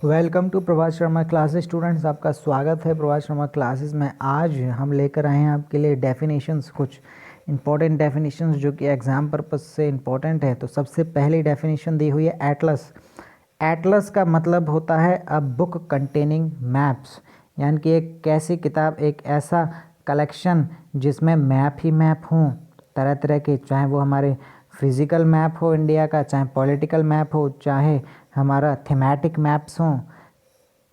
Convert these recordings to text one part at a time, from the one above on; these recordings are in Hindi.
Welcome to Prabhat Sharma classes students, आपका स्वागत है प्रभात शर्मा क्लासेस में। आज हम लेकर आए हैं आपके लिए डेफिनेशंस, कुछ इंपॉर्टेंट डेफिनेशंस जो कि एग्ज़ाम पर्पस से इंपॉर्टेंट है। तो सबसे पहली डेफिनेशन दी हुई है एटलस। एटलस का मतलब होता है अ बुक कंटेनिंग मैप्स, यानी कि एक कैसी किताब, एक ऐसा कलेक्शन जिसमें मैप ही मैप हों तरह तरह के, चाहे वो हमारे फिज़िकल मैप हो इंडिया का, चाहे पॉलिटिकल मैप हो, चाहे हमारा थीमेटिक मैप्स हों,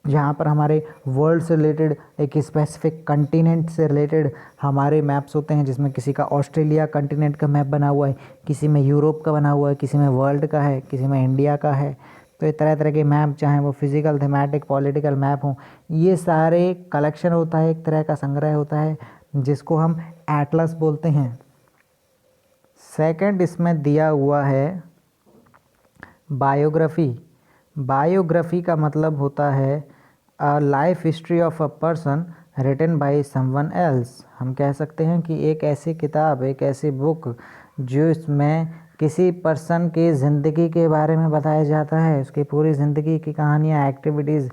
जहाँ पर हमारे वर्ल्ड से रिलेटेड एक स्पेसिफिक कंटिनेंट से रिलेटेड हमारे मैप्स होते हैं, जिसमें किसी का ऑस्ट्रेलिया कंटिनेंट का मैप बना हुआ है, किसी में यूरोप का बना हुआ है, किसी में वर्ल्ड का है, किसी में इंडिया का है। तो ये तरह तरह के मैप, चाहे वो फिज़िकल, थीमेटिक, पॉलिटिकल मैप हों, ये सारे कलेक्शन होता है, एक तरह का संग्रह होता है जिसको हम एटलस बोलते हैं। सेकंड इसमें दिया हुआ है बायोग्राफी। बायोग्राफी का मतलब होता है a life history of a person written by someone else. हम कह सकते हैं कि एक ऐसी किताब, एक ऐसी बुक जो इसमें किसी पर्सन की ज़िंदगी के बारे में बताया जाता है, उसकी पूरी ज़िंदगी की कहानियाँ, एक्टिविटीज़,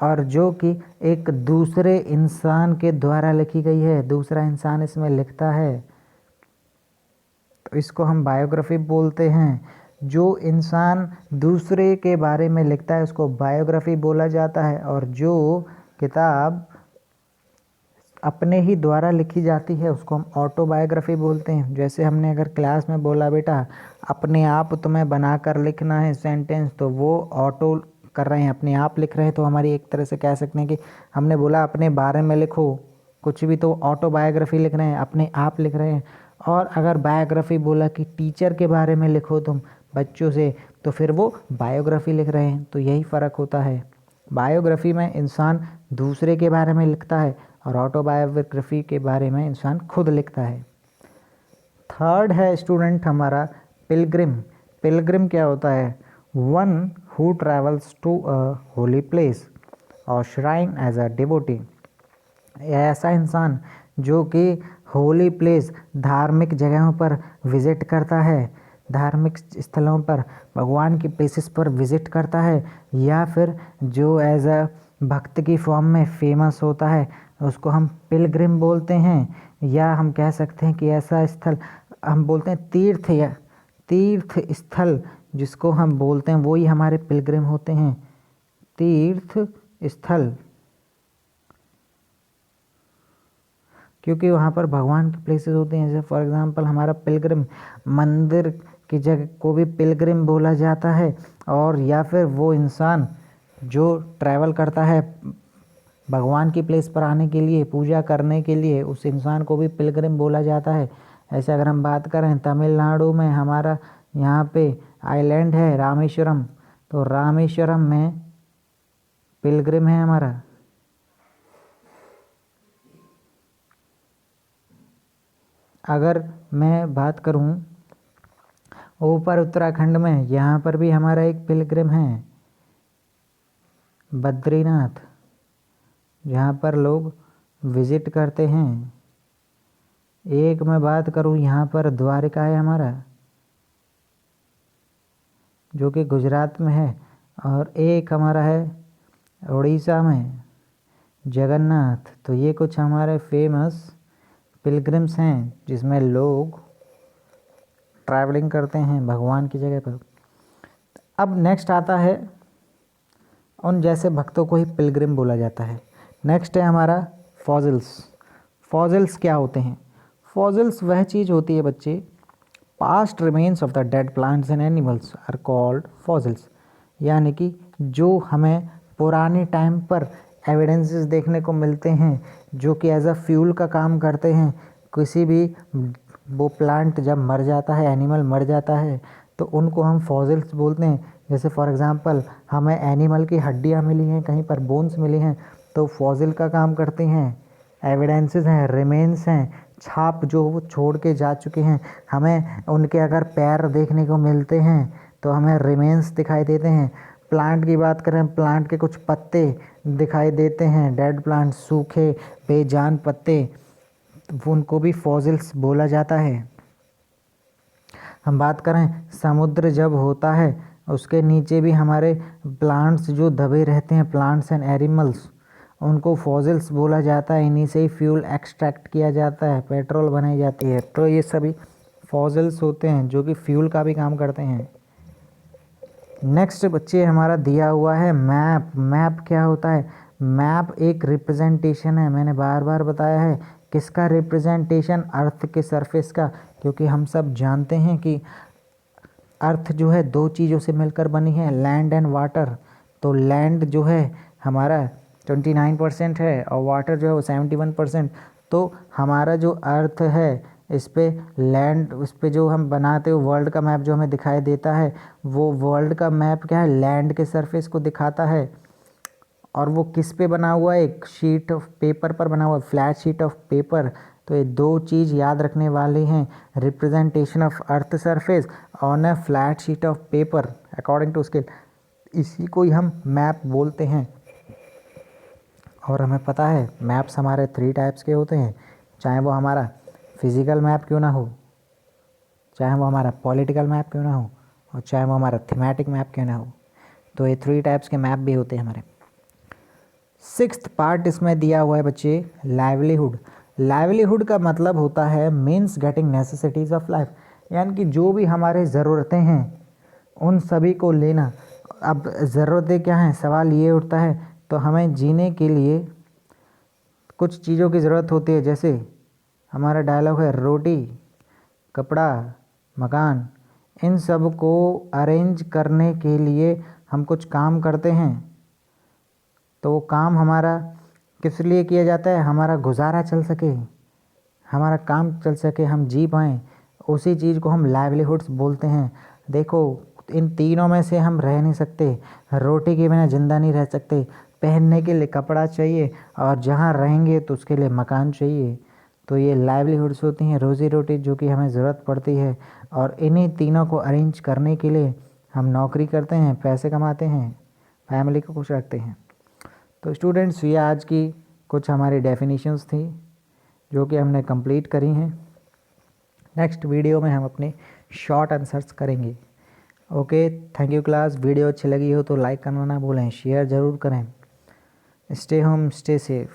और जो कि एक दूसरे इंसान के द्वारा लिखी गई है, दूसरा इंसान इसमें लिखता है, तो इसको हम बायोग्राफी बोलते हैं। जो इंसान दूसरे के बारे में लिखता है उसको बायोग्राफी बोला जाता है, और जो किताब अपने ही द्वारा लिखी जाती है उसको हम ऑटोबायोग्राफी बोलते हैं। जैसे हमने अगर क्लास में बोला बेटा अपने आप तुम्हें बनाकर लिखना है सेंटेंस, तो वो ऑटो कर रहे हैं, अपने आप लिख रहे हैं, तो हमारी एक तरह से कह सकते हैं कि हमने बोला अपने बारे में लिखो कुछ भी, तो ऑटोबायोग्राफी लिख रहे हैं, अपने आप लिख रहे हैं। और अगर बायोग्राफी बोला कि टीचर के बारे में लिखो तुम बच्चों से, तो फिर वो बायोग्राफी लिख रहे हैं। तो यही फ़र्क होता है, बायोग्राफी में इंसान दूसरे के बारे में लिखता है और ऑटोबायोग्राफी के बारे में इंसान खुद लिखता है। थर्ड है स्टूडेंट हमारा पिलग्रिम। पिलग्रिम क्या होता है? One who travels to a holy place और श्राइन एज अ डिवोटी। ऐसा इंसान जो कि होली प्लेस, धार्मिक जगहों पर विज़िट करता है, धार्मिक स्थलों पर, भगवान की प्लेसेस पर विज़िट करता है, या फिर जो एज अ भक्त की फॉर्म में फेमस होता है, उसको हम पिलग्रिम बोलते हैं। या हम कह सकते हैं कि ऐसा स्थल हम बोलते हैं तीर्थ, या तीर्थ स्थल जिसको हम बोलते हैं वही हमारे पिलग्रिम होते हैं, तीर्थ स्थल, क्योंकि वहाँ पर भगवान की प्लेसेस होते हैं। जैसे फॉर एग्जांपल हमारा पिलग्रिम मंदिर की जगह को भी पिलग्रिम बोला जाता है, और या फिर वो इंसान जो ट्रैवल करता है भगवान की प्लेस पर आने के लिए, पूजा करने के लिए, उस इंसान को भी पिलग्रिम बोला जाता है। ऐसे अगर हम बात करें तमिलनाडु में हमारा यहाँ पे आइलैंड है रामेश्वरम, तो रामेश्वरम में पिलग्रिम है हमारा। अगर मैं बात करूं ऊपर उत्तराखंड में, यहाँ पर भी हमारा एक पिलग्रिम है बद्रीनाथ, जहाँ पर लोग विज़िट करते हैं। एक मैं बात करूँ यहाँ पर द्वारका है हमारा, जो कि गुजरात में है, और एक हमारा है उड़ीसा में जगन्नाथ। तो ये कुछ हमारे फेमस पिलग्रिम्स हैं जिसमें लोग ट्रैवलिंग करते हैं भगवान की जगह पर। अब नेक्स्ट आता है, उन जैसे भक्तों को ही पिलग्रिम बोला जाता है। नेक्स्ट है हमारा फॉसिल्स। फॉसिल्स क्या होते हैं? फॉसिल्स वह चीज़ होती है बच्चे, past remains of the dead plants and animals are called fossils, यानी कि जो हमें पुराने टाइम पर एविडेंसेस देखने को मिलते हैं जो कि एज अ फ्यूल का काम करते हैं। किसी भी वो प्लांट जब मर जाता है, एनिमल मर जाता है, तो उनको हम फॉसिल्स बोलते हैं। जैसे फॉर एग्जांपल हमें एनिमल की हड्डियाँ मिली हैं, कहीं पर बोन्स मिली हैं, तो फॉसिल का काम करते हैं। एविडेंसेस हैं, रिमेन्स हैं, छाप जो वो छोड़ के जा चुके हैं। हमें उनके अगर पैर देखने को मिलते हैं तो हमें रिमेन्स दिखाई देते हैं। प्लांट की बात करें, प्लांट के कुछ पत्ते दिखाई देते हैं, डेड प्लांट, सूखे बेजान पत्ते, तो उनको भी फॉसिल्स बोला जाता है। हम बात करें समुद्र जब होता है उसके नीचे भी हमारे प्लांट्स जो दबे रहते हैं, प्लांट्स एंड एनिमल्स, उनको फॉसिल्स बोला जाता है। इन्हीं से ही फ्यूल एक्सट्रैक्ट किया जाता है, पेट्रोल बनाई जाती है। तो ये सभी फॉसिल्स होते हैं जो कि फ्यूल का भी काम करते हैं। नेक्स्ट बच्चे हमारा दिया हुआ है मैप। मैप क्या होता है? मैप एक रिप्रेजेंटेशन है। मैंने बार बार बताया है, किसका रिप्रेजेंटेशन? अर्थ के सरफेस का। क्योंकि हम सब जानते हैं कि अर्थ जो है दो चीज़ों से मिलकर बनी है, लैंड एंड वाटर। तो लैंड जो है हमारा 29% है और वाटर जो है वो 71%। तो हमारा जो अर्थ है इस पे लैंड, उस पे जो हम बनाते हो वर्ल्ड का मैप जो हमें दिखाई देता है, वो वर्ल्ड का मैप क्या है? लैंड के सरफेस को दिखाता है। और वो किस पे बना हुआ है? एक शीट ऑफ पेपर पर बना हुआ है, फ्लैट शीट ऑफ पेपर। तो ये दो चीज़ याद रखने वाली हैं, representation of earth surface on a flat sheet of paper according to scale. इसी को ही हम मैप बोलते हैं। और हमें पता है मैप्स हमारे 3 टाइप्स के होते हैं, चाहे वो हमारा फिज़िकल मैप क्यों ना हो, चाहे वो हमारा पॉलिटिकल मैप क्यों ना हो, और चाहे वो हमारा थीमेटिक मैप क्यों ना हो। तो ये 3 टाइप्स के मैप भी होते हैं हमारे। 6th पार्ट इसमें दिया हुआ है बच्चे, लाइवलीहुड। लाइवलीहुड का मतलब होता है means getting necessities of life, यानी कि जो भी हमारे ज़रूरतें हैं उन सभी को लेना। अब ज़रूरतें क्या हैं? सवाल ये उठता है। तो हमें जीने के लिए कुछ चीज़ों की ज़रूरत होती है, जैसे हमारा डायलॉग है रोटी, कपड़ा, मकान। इन सब को अरेंज करने के लिए हम कुछ काम करते हैं। तो वो काम हमारा किस लिए किया जाता है? हमारा गुजारा चल सके, हमारा काम चल सके, हम जी पाएँ, उसी चीज़ को हम लाइवलीहुड्स बोलते हैं। देखो इन तीनों में से हम रह नहीं सकते। रोटी के बिना ज़िंदा नहीं रह सकते, पहनने के लिए कपड़ा चाहिए, और जहाँ रहेंगे तो उसके लिए मकान चाहिए। तो ये लाइवलीहुड्स होती हैं, रोज़ी रोटी जो कि हमें ज़रूरत पड़ती है। और इन्हीं तीनों को अरेंज करने के लिए हम नौकरी करते हैं, पैसे कमाते हैं, फैमिली को खुश रखते हैं। तो स्टूडेंट्स, ये आज की कुछ हमारी डेफिनेशंस थी जो कि हमने कंप्लीट करी हैं। नेक्स्ट वीडियो में हम अपने शॉर्ट आंसर्स करेंगे। Okay, thank you class. Video अच्छी लगी हो तो लाइक करना ना भूलें, शेयर ज़रूर करें। Stay home, stay safe.